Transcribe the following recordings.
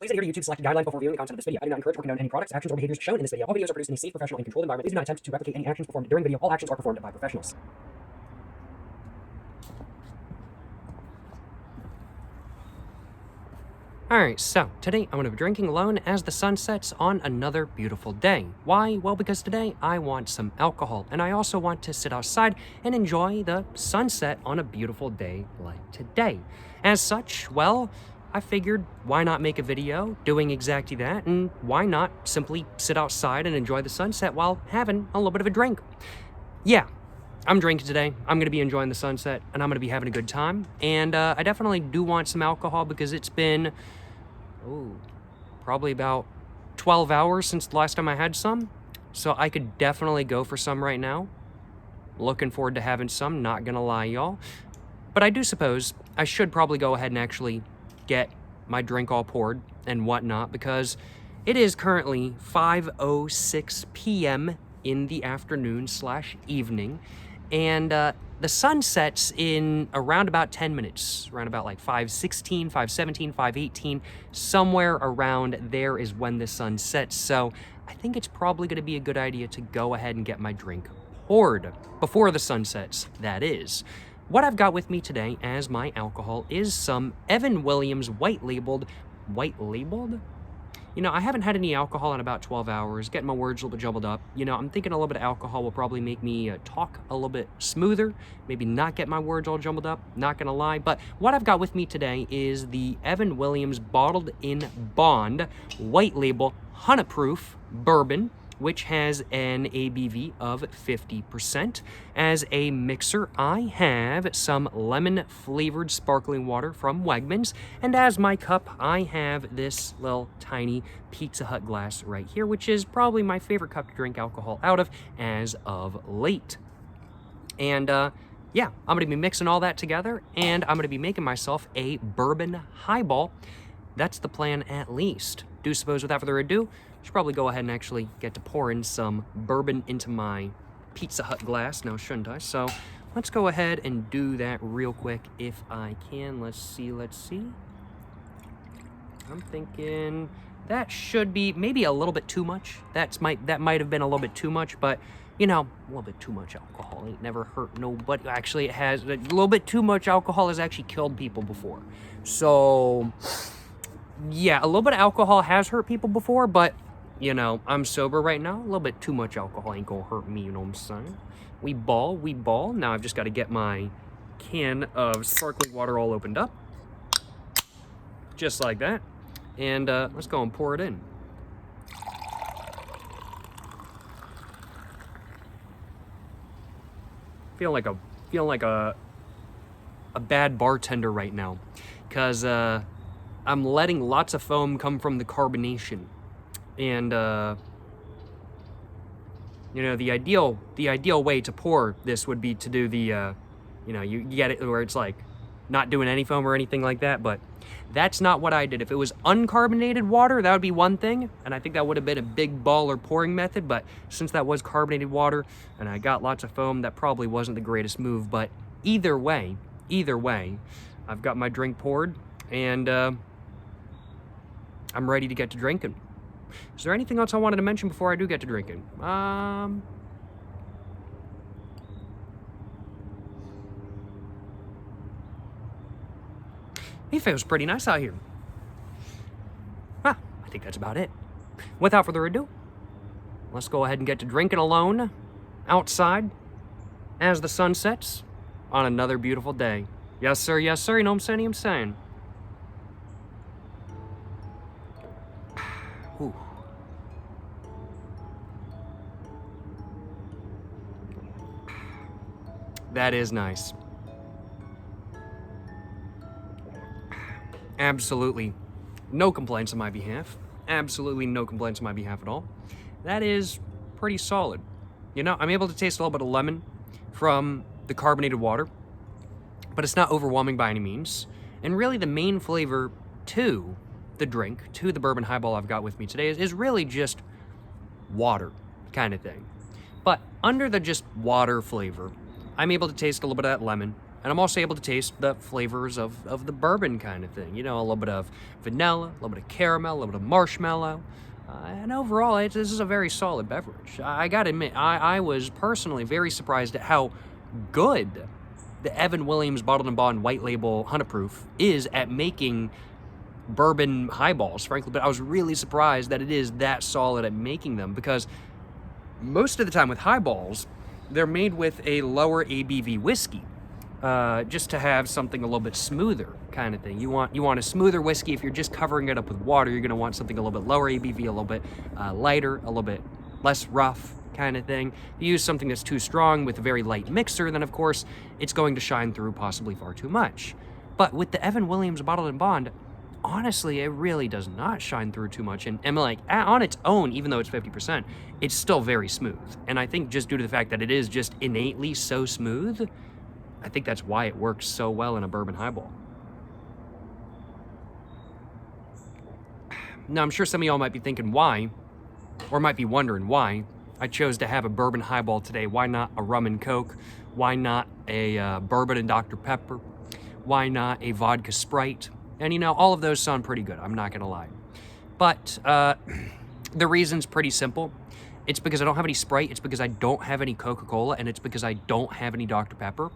Please adhere to YouTube's selected guidelines before viewing the content of this video. I do not encourage or condone any products, actions, or behaviors shown in this video. All videos are produced in a safe, professional, and controlled environment. Please do not attempt to replicate any actions performed during the video. All actions are performed by professionals. Alright, so today I'm going to be drinking alone as the sun sets on another beautiful day. Why? Well, because today I want some alcohol, and I also want to sit outside and enjoy the sunset on a beautiful day like today. As such, well, I figured why not make a video doing exactly that, and why not simply sit outside and enjoy the sunset while having a little bit of a drink. Yeah, I'm drinking today. I'm going to be enjoying the sunset, and I'm going to be having a good time. And I definitely do want some alcohol because it's been, probably about 12 hours since the last time I had some. So I could definitely go for some right now. Looking forward to having some, not going to lie, y'all. But I do suppose I should probably go ahead and actually get my drink all poured and whatnot, because it is currently 5:06 p.m. in the afternoon/evening, and the sun sets in around about 10 minutes, around about like 5:16, 5:17, 5:18, somewhere around there is when the sun sets. So I think it's probably going to be a good idea to go ahead and get my drink poured before the sun sets, that is. What I've got with me today as my alcohol is some Evan Williams white labeled? You know, I haven't had any alcohol in about 12 hours, getting my words a little bit jumbled up. You know, I'm thinking a little bit of alcohol will probably make me talk a little bit smoother, maybe not get my words all jumbled up, not gonna lie. But what I've got with me today is the Evan Williams Bottled in Bond white label 100 proof bourbon, which has an ABV of 50%. As a mixer, I have some lemon-flavored sparkling water from Wegmans, and as my cup, I have this little tiny Pizza Hut glass right here, which is probably my favorite cup to drink alcohol out of as of late. And yeah, I'm gonna be mixing all that together, and I'm gonna be making myself a bourbon highball. That's the plan, at least. Do suppose, without further ado, I should probably go ahead and actually get to pouring some bourbon into my Pizza Hut glass now, shouldn't I? So let's go ahead and do that real quick if I can. Let's see. I'm thinking that should be maybe a little bit too much. That might have been a little bit too much, but you know, a little bit too much alcohol ain't never hurt nobody. Actually, it has. A little bit too much alcohol has actually killed people before. So yeah, a little bit of alcohol has hurt people before, but you know, I'm sober right now. A little bit too much alcohol ain't gonna hurt me, you know what I'm saying? We ball. Now I've just got to get my can of sparkling water all opened up. Just like that. And let's go and pour it in. Feeling like a bad bartender right now, because I'm letting lots of foam come from the carbonation. And you know, the ideal way to pour this would be to do the you know, you get it where it's like not doing any foam or anything like that, but that's not what I did. If it was uncarbonated water, that would be one thing, and I think that would have been a big baller pouring method. But since that was carbonated water and I got lots of foam, that probably wasn't the greatest move. But either way, I've got my drink poured, and I'm ready to get to drinking. Is there anything else I wanted to mention before I do get to drinking? It feels pretty nice out here. I think that's about it. Without further ado, let's go ahead and get to drinking alone outside as the sun sets on another beautiful day. Yes, sir, you know what I'm saying? Ooh. That is nice. Absolutely no complaints on my behalf. Absolutely no complaints on my behalf at all. That is pretty solid. You know, I'm able to taste a little bit of lemon from the carbonated water, but it's not overwhelming by any means. And really the main flavor to the drink, to the bourbon highball I've got with me today is really just water kind of thing. But under the just water flavor, I'm able to taste a little bit of that lemon, And I'm also able to taste the flavors of the bourbon kind of thing. You know, a little bit of vanilla, a little bit of caramel, a little bit of marshmallow. And overall, this is a very solid beverage. I gotta admit, I was personally very surprised at how good the Evan Williams Bottled and Bond White Label 100 Proof is at making bourbon highballs, frankly. But I was really surprised that it is that solid at making them, because most of the time with highballs, they're made with a lower ABV whiskey. Just to have something a little bit smoother kind of thing. You want a smoother whiskey. If you're just covering it up with water, you're going to want something a little bit lower ABV, a little bit lighter, a little bit less rough kind of thing. If you use something that's too strong with a very light mixer, then of course it's going to shine through possibly far too much. But with the Evan Williams Bottled and Bond, honestly, it really does not shine through too much. And like on its own, even though it's 50%, it's still very smooth. And I think just due to the fact that it is just innately so smooth, I think that's why it works so well in a bourbon highball. Now, I'm sure some of y'all might be thinking why, or might be wondering why I chose to have a bourbon highball today. Why not a rum and Coke? Why not a bourbon and Dr. Pepper? Why not a vodka Sprite? And you know, all of those sound pretty good, I'm not gonna lie. But the reason's pretty simple. It's because I don't have any Sprite, it's because I don't have any Coca-Cola, and it's because I don't have any Dr. Pepper.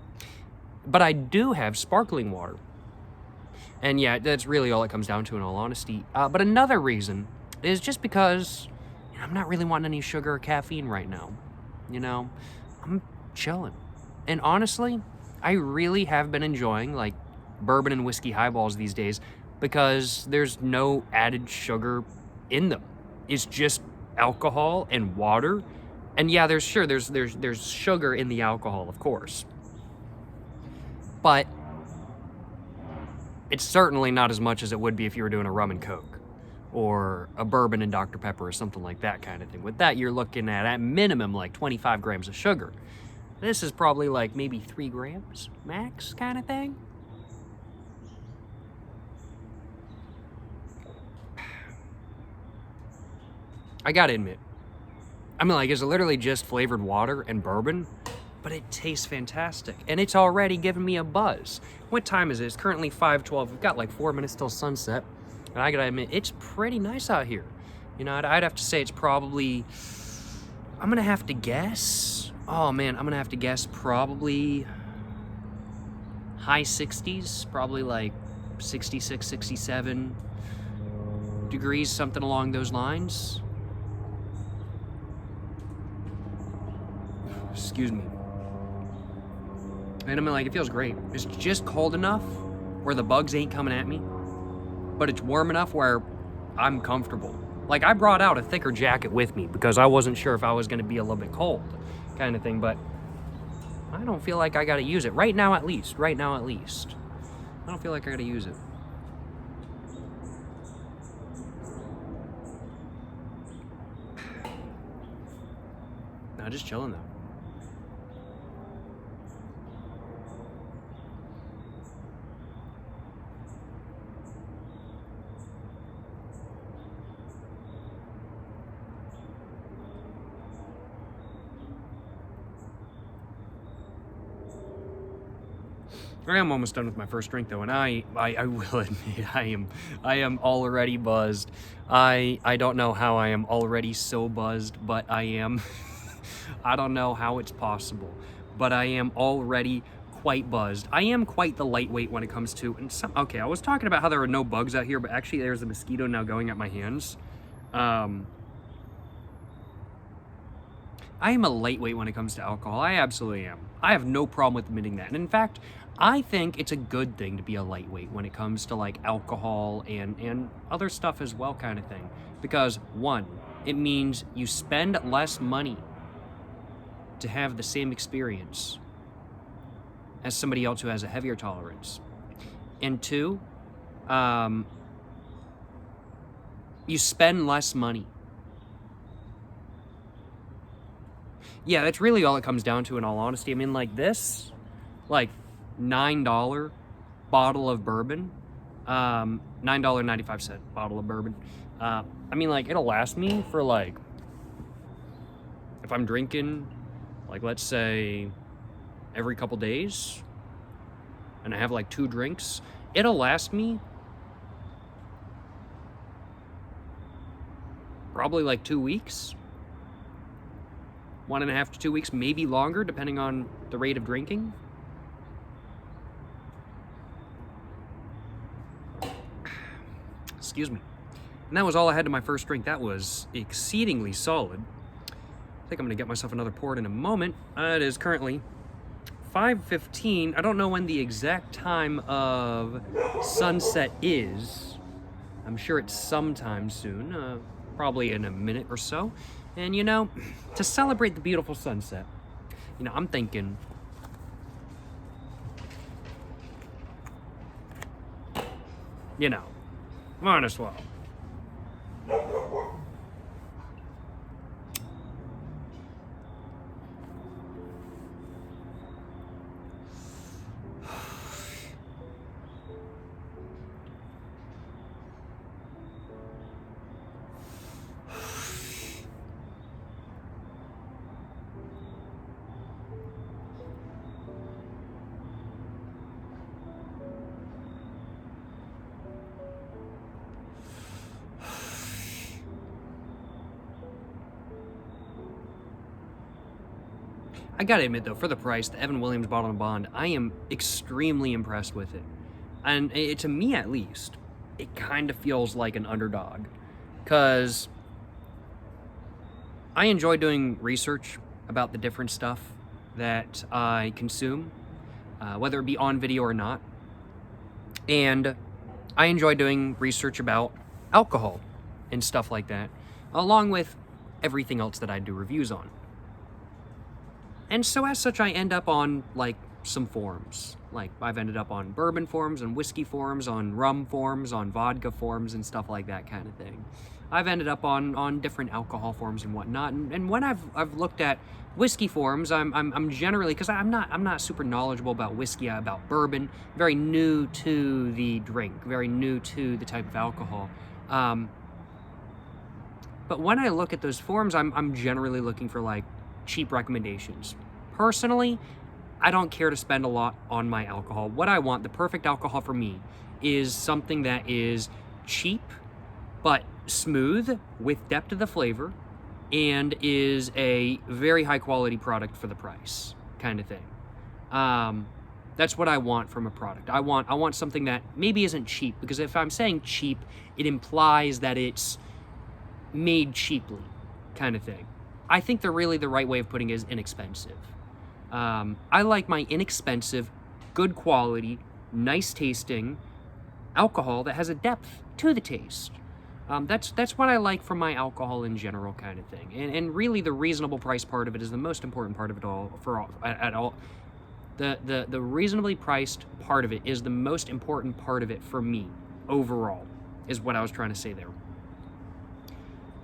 But I do have sparkling water. And yeah, that's really all it comes down to, in all honesty. But another reason is just because I'm not really wanting any sugar or caffeine right now. You know, I'm chilling. And honestly, I really have been enjoying like bourbon and whiskey highballs these days because there's no added sugar in them. It's just alcohol and water. And yeah, there's sugar in the alcohol, of course. But it's certainly not as much as it would be if you were doing a rum and Coke or a bourbon and Dr. Pepper or something like that kind of thing. With that, you're looking at minimum like 25 grams of sugar. This is probably like maybe 3 grams max kind of thing. I gotta admit, I mean, like, it's literally just flavored water and bourbon, but it tastes fantastic, and it's already giving me a buzz. What time is it? It's currently 5:12. We've got like 4 minutes till sunset, and I gotta admit, it's pretty nice out here. You know, I'd have to say it's probably, I'm gonna have to guess, oh man, I'm gonna have to guess probably high 60s, probably like 66, 67 degrees, something along those lines. Excuse me. And I mean, like, it feels great. It's just cold enough where the bugs ain't coming at me, but it's warm enough where I'm comfortable. Like, I brought out a thicker jacket with me because I wasn't sure if I was going to be a little bit cold kind of thing, but I don't feel like I got to use it. Right now, at least. I don't feel like I got to use it. No, just chilling, though. I am almost done with my first drink though, and I will admit I am already buzzed. I don't know how I am already so buzzed, but I am. I don't know how it's possible, but I am already quite buzzed. I am quite the lightweight when it comes to, and okay, I was talking about how there are no bugs out here, but actually there's a mosquito now going at my hands. I am a lightweight when it comes to alcohol. I absolutely am. I have no problem with admitting that. And in fact, I think it's a good thing to be a lightweight when it comes to like alcohol and other stuff as well kind of thing. Because one, it means you spend less money to have the same experience as somebody else who has a heavier tolerance. And two, you spend less money. Yeah, that's really all it comes down to in all honesty. I mean, like this, like $9 bottle of bourbon, $9.95 bottle of bourbon. I mean, like, it'll last me for like, if I'm drinking, like, let's say every couple days, and I have like 2 drinks, it'll last me probably like 2 weeks. 1.5 to 2 weeks, maybe longer, depending on the rate of drinking. Excuse me. And that was all I had to my first drink. That was exceedingly solid. I think I'm gonna get myself another pour in a moment. It is currently 5:15. I don't know when the exact time of sunset is. I'm sure it's sometime soon, probably in a minute or so. And you know, to celebrate the beautiful sunset, you know, I'm thinking, you know, might as well. I gotta admit though, for the price, the Evan Williams Bottle and Bond, I am extremely impressed with it. And to me at least, it kind of feels like an underdog. Because I enjoy doing research about the different stuff that I consume, whether it be on video or not. And I enjoy doing research about alcohol and stuff like that, along with everything else that I do reviews on. And so as such, I end up on like some forums. Like I've ended up on bourbon forums, on whiskey forums, on rum forums, on vodka forums, and stuff like that kind of thing. I've ended up on different alcohol forums and whatnot. And when I've looked at whiskey forums, I'm generally, because I'm not super knowledgeable about whiskey, about bourbon, very new to the drink, very new to the type of alcohol. But when I look at those forums, I'm generally looking for like cheap recommendations. Personally, I don't care to spend a lot on my alcohol. What I want, the perfect alcohol for me, is something that is cheap, but smooth, with depth of the flavor, and is a very high quality product for the price, kind of thing. That's what I want from a product. I want something that maybe isn't cheap, because if I'm saying cheap, it implies that it's made cheaply, kind of thing. I think the right way of putting it is inexpensive. I like my inexpensive, good quality, nice tasting alcohol that has a depth to the taste. That's what I like from my alcohol in general, kind of thing. And really, the reasonable price part of it is the most important part of it all. The reasonably priced part of it is the most important part of it for me overall, is what I was trying to say there.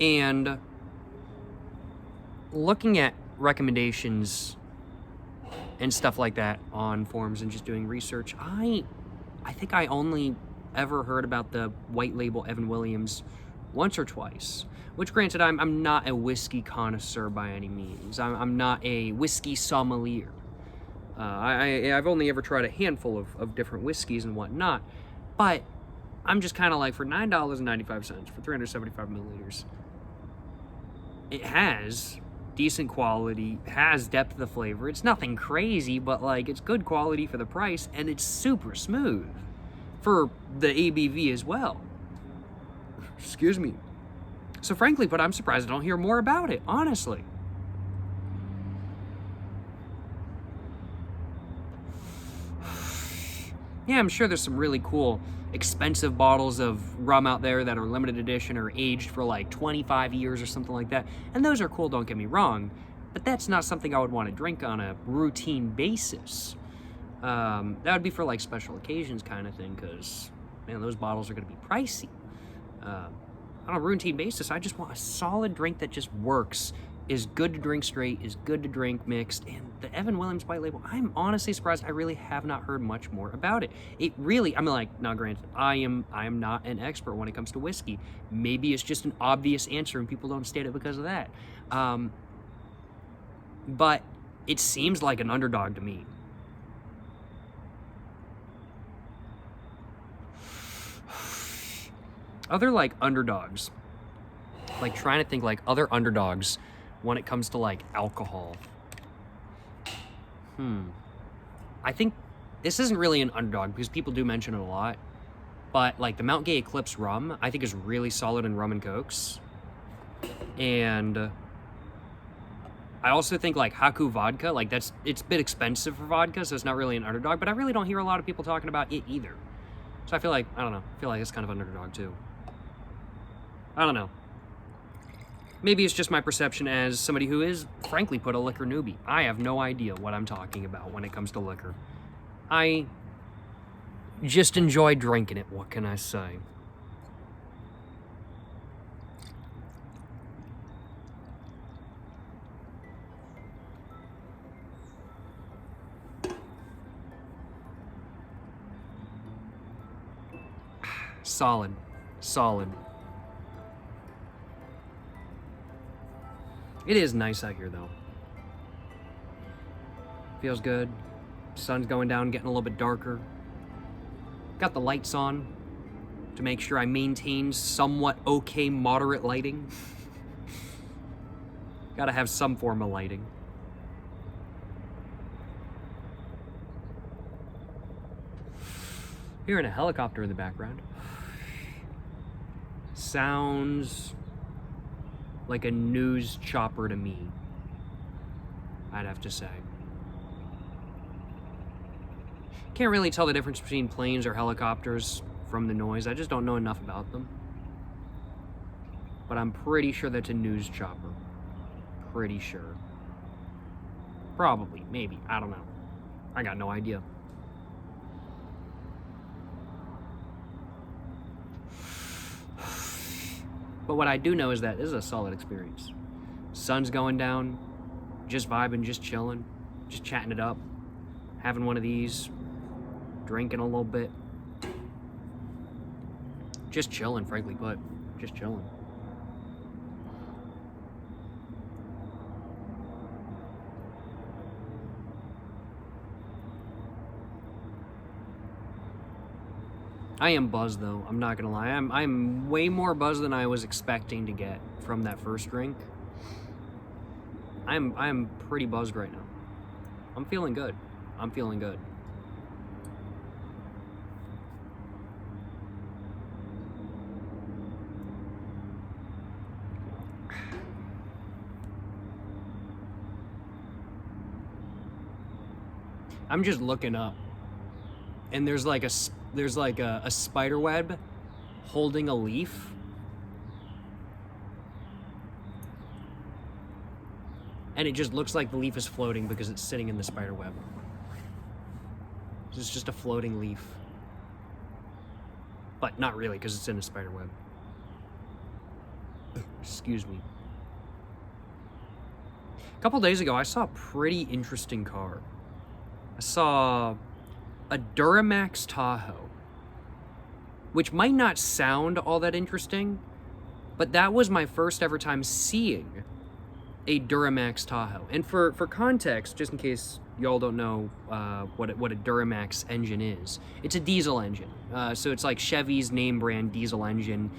And looking at recommendations and stuff like that on forums and just doing research, I think I only ever heard about the white label Evan Williams once or twice, which granted, I'm not a whiskey connoisseur by any means. I'm not a whiskey sommelier. I've only ever tried a handful of different whiskeys and whatnot, but I'm just kind of like, for $9.95 for 375 milliliters, it has decent quality, has depth of the flavor. It's nothing crazy, but like, it's good quality for the price, and it's super smooth for the ABV as well. Excuse me. So frankly, but I'm surprised I don't hear more about it, honestly. Yeah, I'm sure there's some really cool, expensive bottles of rum out there that are limited edition or aged for like 25 years or something like that. And those are cool, don't get me wrong, but that's not something I would want to drink on a routine basis. That would be for like special occasions kind of thing, because, man, those bottles are going to be pricey. On a routine basis, I just want a solid drink that just works, is good to drink straight, is good to drink mixed. And the Evan Williams White Label, I'm honestly surprised I really have not heard much more about it. It really, I mean, like, now granted, I am not an expert when it comes to whiskey. Maybe it's just an obvious answer and people don't state it because of that. But it seems like an underdog to me. Other, like, underdogs. Like, trying to think, like, other underdogs when it comes to, like, alcohol. I think this isn't really an underdog because people do mention it a lot. But, like, the Mount Gay Eclipse rum, I think is really solid in rum and cokes. And I also think, like, Haku vodka, like, it's a bit expensive for vodka, so it's not really an underdog. But I really don't hear a lot of people talking about it either. So I feel like, I don't know, I feel like it's kind of an underdog, too. I don't know. Maybe it's just my perception as somebody who is, frankly put, a liquor newbie. I have no idea what I'm talking about when it comes to liquor. I just enjoy drinking it, what can I say? Solid. Solid. It is nice out here, though. Feels good. Sun's going down, getting a little bit darker. Got the lights on to make sure I maintain somewhat okay, moderate lighting. Gotta have some form of lighting. Hearing a helicopter in the background. Sounds like a news chopper to me, I'd have to say. Can't really tell the difference between planes or helicopters from the noise. I just don't know enough about them. But I'm pretty sure that's a news chopper. Pretty sure. Probably, maybe, I don't know. I got no idea. But what I do know is that this is a solid experience. Sun's going down, just vibing, just chilling, just chatting it up, having one of these, drinking a little bit. Just chilling, frankly put. Just chilling. I am buzzed, though. I'm not gonna lie. I'm way more buzzed than I was expecting to get from that first drink. I'm pretty buzzed right now. I'm feeling good. I'm feeling good. I'm just looking up, and there's like a spider web holding a leaf. And it just looks like the leaf is floating because it's sitting in the spider web. It's just a floating leaf. But not really, because it's in a spider web. Excuse me. A couple days ago, I saw a pretty interesting car. I saw a Duramax Tahoe, which might not sound all that interesting, but that was my first ever time seeing a Duramax Tahoe. And for context, just in case y'all don't know what a Duramax engine is, it's a diesel engine. So it's like Chevy's name brand diesel engine.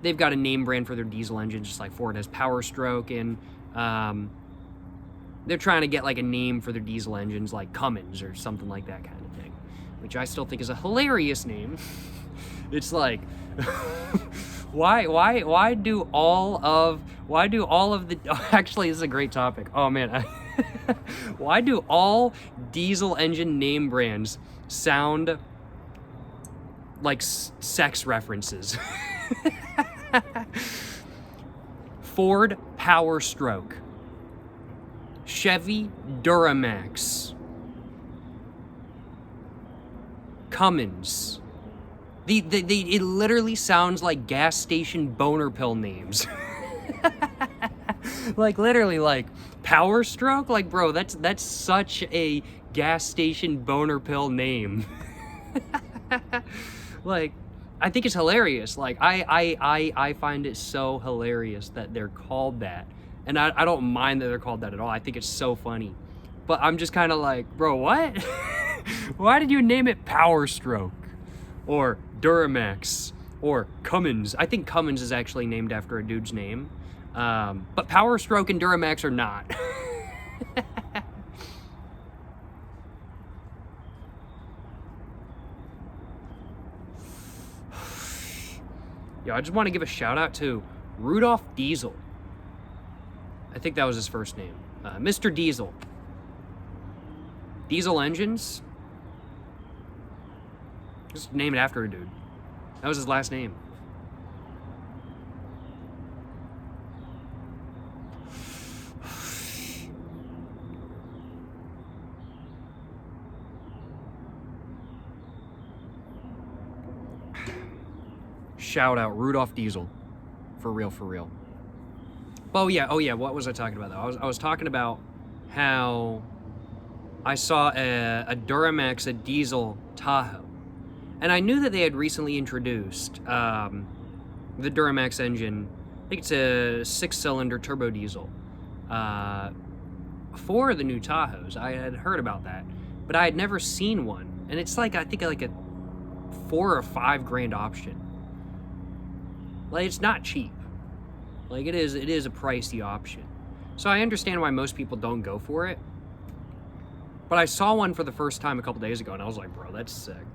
They've got a name brand for their diesel engines, just like Ford has Power Stroke, and they're trying to get like a name for their diesel engines, like Cummins or something like that kind of thing, which I still think is a hilarious name. It's like, why do all of the, actually, this is a great topic. Oh man, why do all diesel engine name brands sound like sex references? Ford Power Stroke, Chevy Duramax, Cummins. It literally sounds like gas station boner pill names. Like literally, like Power Stroke, like bro, that's such a gas station boner pill name. Like, I think it's hilarious. Like I find it so hilarious that they're called that. And I don't mind that they're called that at all. I think it's so funny. But I'm just kind of like, bro, what? Why did you name it Power Stroke? Or Duramax, or Cummins. I think Cummins is actually named after a dude's name. But Power Stroke and Duramax are not. Yo, I just want to give a shout out to Rudolph Diesel. I think that was his first name. Mr. Diesel. Diesel engines. Just name it after a dude. That was his last name. Shout out Rudolph Diesel. For real, for real. Oh yeah, what was I talking about though? I was talking about how I saw a Duramax, a diesel Tahoe. And I knew that they had recently introduced the Duramax engine. I think it's a 6-cylinder turbo diesel for the new Tahoes. I had heard about that, but I had never seen one. And it's like, I think like a $4 or $5 grand option. Like, it's not cheap. Like, it is a pricey option. So I understand why most people don't go for it. But I saw one for the first time a couple days ago, and I was like, bro, that's sick.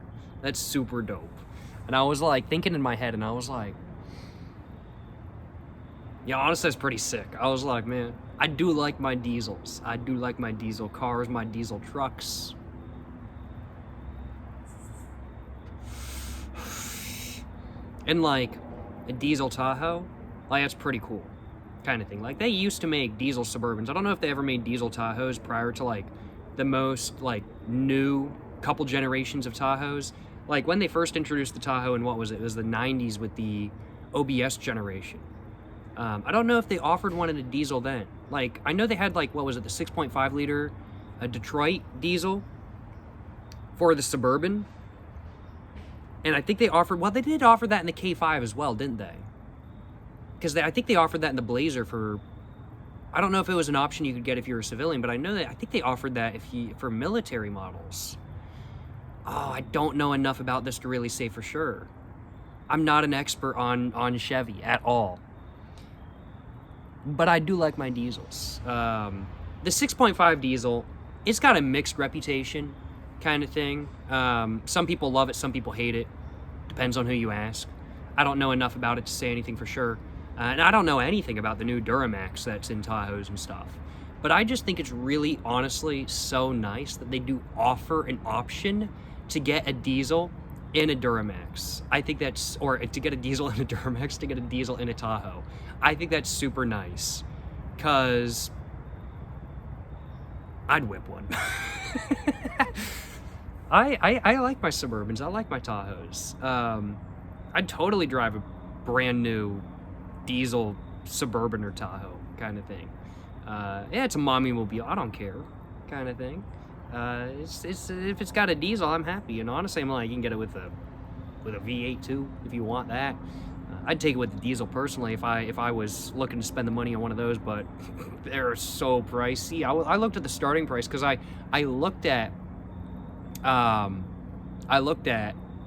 That's super dope. And I was like thinking in my head, and I was like, yeah, honestly, that's pretty sick. I was like, man, I do like my diesels. I do like my diesel cars, my diesel trucks. And like a diesel Tahoe, like that's pretty cool kind of thing. Like they used to make diesel Suburbans. I don't know if they ever made diesel Tahoes prior to like the most like new couple generations of Tahoes. Like when they first introduced the Tahoe in what was it? It was the 90s with the OBS generation. I don't know if they offered one in a diesel then. Like I know they had like, what was it? The 6.5 liter Detroit diesel for the Suburban. And I think they offered, well, they did offer that in the K5 as well, didn't they? Because I think they offered that in the Blazer for, I don't know if it was an option you could get if you were a civilian, but I think they offered that for military models. Oh, I don't know enough about this to really say for sure. I'm not an expert on Chevy at all. But I do like my diesels. The 6.5 diesel, it's got a mixed reputation kind of thing. Some people love it, some people hate it. Depends on who you ask. I don't know enough about it to say anything for sure. And I don't know anything about the new Duramax that's in Tahoes and stuff. But I just think it's really, honestly, so nice that they do offer an option to get a diesel in a Duramax. I think that's, or to get a diesel in a Duramax, to get a diesel in a Tahoe. I think that's super nice. Because I'd whip one. I like my Suburbans. I like my Tahoes. I'd totally drive a brand new diesel Suburban or Tahoe kind of thing. Yeah, it's a mommy mobile. I don't care, kind of thing. It's if it's got a diesel, I'm happy. And honestly, I'm like, you can get it with a V8 too if you want that. I'd take it with the diesel personally if I was looking to spend the money on one of those, but they're so pricey. I looked at the starting price because I looked at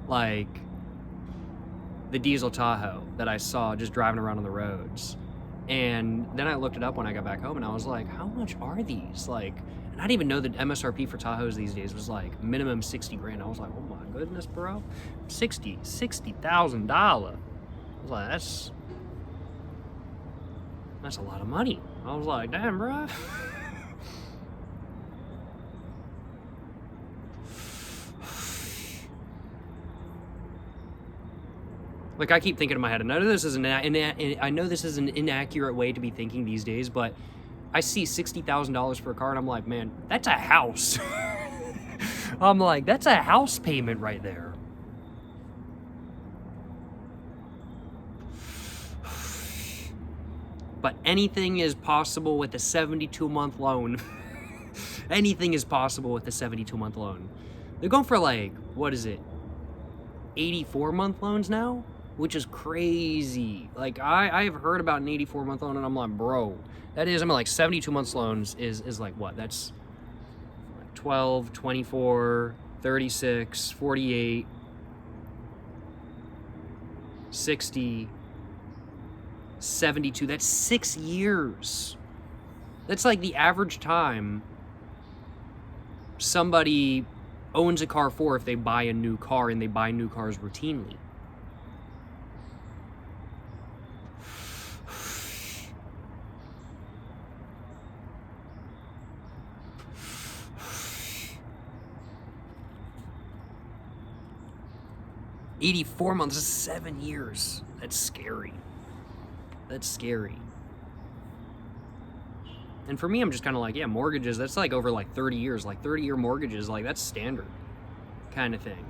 like the diesel Tahoe that I saw just driving around on the roads. And then I looked it up when I got back home and I was like, how much are these? Like, and I didn't even know that MSRP for Tahoes these days was like minimum 60 grand. I was like, oh my goodness, bro. $60,000. I was like, that's a lot of money. I was like, damn, bro. Like, I keep thinking in my head, and I know this is an inaccurate way to be thinking these days, but I see $60,000 for a car, and I'm like, man, that's a house. I'm like, that's a house payment right there. But anything is possible with a 72-month loan. Anything is possible with a 72-month loan. They're going for like, what is it? 84-month loans now? Which is crazy. Like, I've heard about an 84-month loan, and I'm like, bro, that is, I mean, like, 72 months loans is like, what? That's like 12, 24, 36, 48. 60, 72. That's 6 years. That's like the average time somebody owns a car for if they buy a new car, and they buy new cars routinely. $84 months is 7 years. That's scary. That's scary. And for me, I'm just kind of like, yeah, mortgages, that's like over like 30 years. Like 30-year mortgages, like that's standard kind of thing.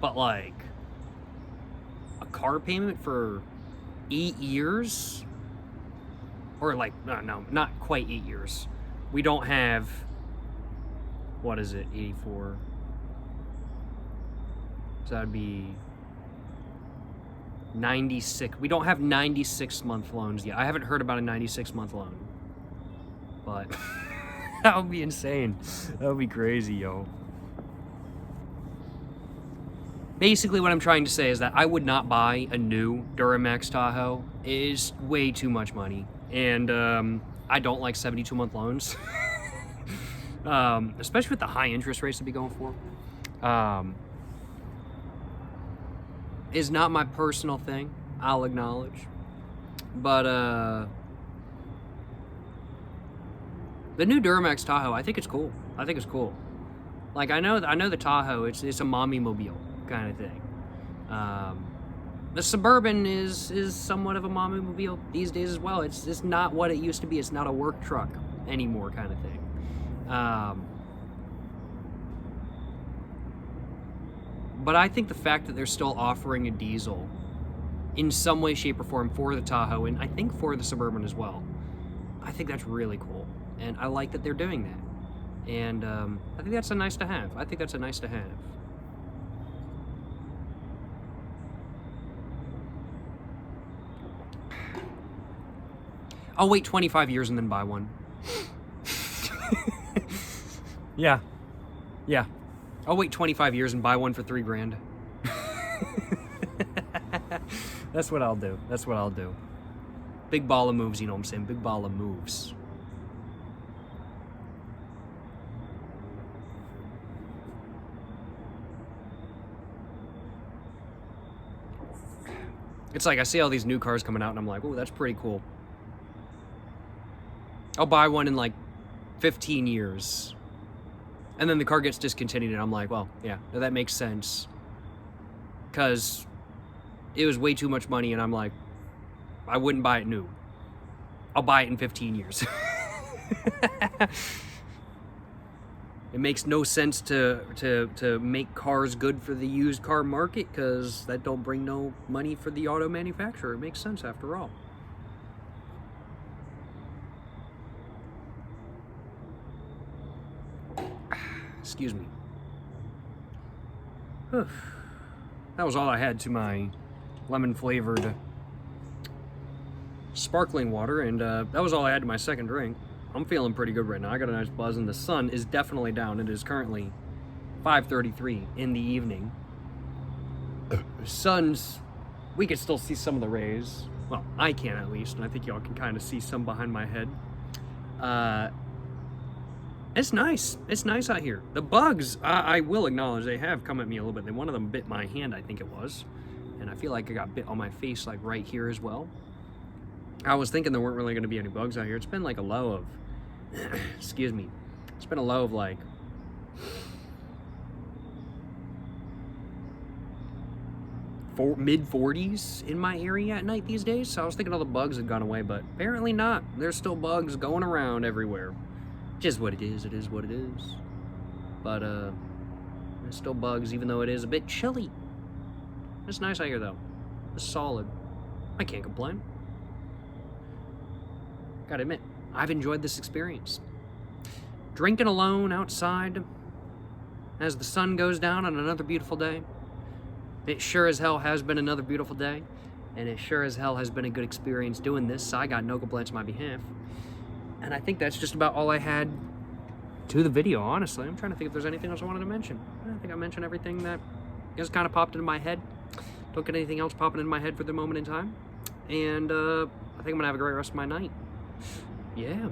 But like a car payment for 8 years, or like, no, not quite 8 years. We don't have, what is it, 84? So that'd be 96. We don't have 96-month loans yet. I haven't heard about a 96-month loan. But that would be insane. That would be crazy, yo. Basically, what I'm trying to say is that I would not buy a new Duramax Tahoe. It is way too much money. And I don't like 72-month loans. Especially with the high interest rates to be going for. Is not my personal thing, I'll acknowledge. But the new Duramax Tahoe, I think it's cool. I think it's cool. Like I know the Tahoe, it's a mommy mobile kind of thing. The Suburban is somewhat of a mommy mobile these days as well. It's not what it used to be. It's not a work truck anymore kind of thing. But I think the fact that they're still offering a diesel in some way, shape, or form for the Tahoe, and I think for the Suburban as well, I think that's really cool. And I like that they're doing that. And I think that's a nice to have. I think that's a nice to have. I'll wait 25 years and then buy one. Yeah. Yeah. I'll wait 25 years and buy one for $3,000. That's what I'll do. That's what I'll do. Big ball of moves, you know what I'm saying? Big ball of moves. It's like I see all these new cars coming out and I'm like, oh, that's pretty cool. I'll buy one in like 15 years. And then the car gets discontinued and I'm like, well, yeah, that makes sense. Because it was way too much money and I'm like, I wouldn't buy it new. I'll buy it in 15 years. It makes no sense to make cars good for the used car market because that don't bring no money for the auto manufacturer. It makes sense after all. Excuse me. Whew. That was all I had to my lemon-flavored sparkling water, and that was all I had to my second drink. I'm feeling pretty good right now. I got a nice buzz, and the sun is definitely down. It is currently 5:33 in the evening. The sun's... We can still see some of the rays. Well, I can at least, and I think y'all can kind of see some behind my head. It's nice. It's nice out here. The bugs, I will acknowledge, they have come at me a little bit. One of them bit my hand, I think it was. And I feel like I got bit on my face, like right here as well. I was thinking there weren't really going to be any bugs out here. It's been like a low of... excuse me. It's been a low of like... mid-40s in my area at night these days. So I was thinking all the bugs had gone away, but apparently not. There's still bugs going around everywhere. Just what it is what it is. But there's still bugs, even though it is a bit chilly. It's nice out here though. It's solid. I can't complain. Gotta admit, I've enjoyed this experience. Drinking alone outside as the sun goes down on another beautiful day. It sure as hell has been another beautiful day, and it sure as hell has been a good experience doing this, so I got no complaints on my behalf. And I think that's just about all I had to the video, honestly. I'm trying to think if there's anything else I wanted to mention. I think I mentioned everything that just kind of popped into my head. Don't get anything else popping in my head for the moment in time. And I think I'm going to have a great rest of my night. Yeah.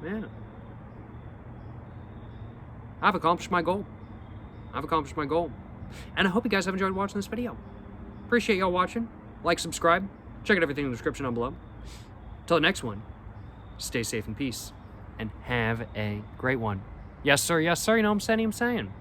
Yeah. I've accomplished my goal. I've accomplished my goal. And I hope you guys have enjoyed watching this video. Appreciate y'all watching. Like, subscribe. Check out everything in the description down below. Till the next one, stay safe and peace. And have a great one. Yes, sir. Yes, sir. You know what I'm saying?